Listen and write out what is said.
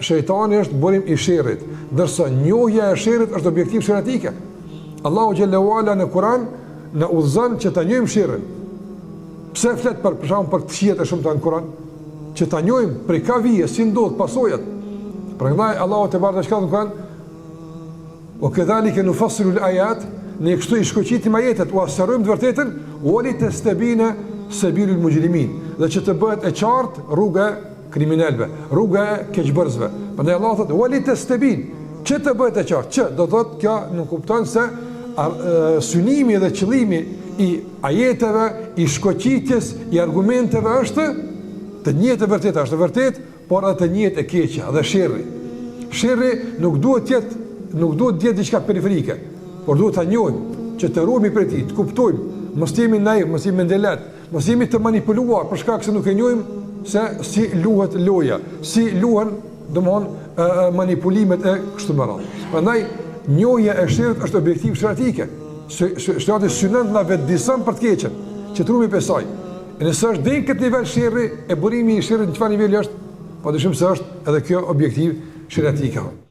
shejtani është burim i sherrit, ndërsa njohja e sherrit është objektiv shëratike. Allahu xhallahu ala në Kur'an na udhëzon që ta njohim sherrin. Pse flet për shkak për të shihet e shumta në Kur'an? Që ta njohim prej ka vije, si ndodh pasojat. Prandaj Allahu te barë shkallën Kur'an, "Wa kadhalika nufassilu al-ayat", ne kështu i shkoqitim ajetet, u asërojmë të vërtetën, "Wali tastabina sabilul mujrimin", dhe që të bëhet e qartë rruga e kriminalëve, rruga e keqbërësve. Prandaj Allahu thotë, "Wali tastabin", që të bëhet e qartë, që do thotë kjo nuk kupton se synimi dhe qëllimi i ajeteve, i shkoqitjes, i argumenteve është të njëjtë e vërtetë, është e vërtetë, por edhe të njëjtë e keqja dhe sherri. Sherri nuk duhet të jetë diçka periferike, por duhet ta njohim, që të ruhemi prej tij, të kuptojmë, mos jemi naiv, mos jemi ndelet, mos jemi të manipuluar për shkak se nuk e njohim se si luhet loja, si luhen domthon manipulimet e kështu me radhë. Prandaj njohja e sherrit është objektiv shëratike. Shtati synon na vetëdijson për të keqen, që trumi pesaj. E nëse është deri këtë nivel sherri, e burimi i sherrit në çfarë niveli është, padyshim se është edhe kjo objektiv shëratik.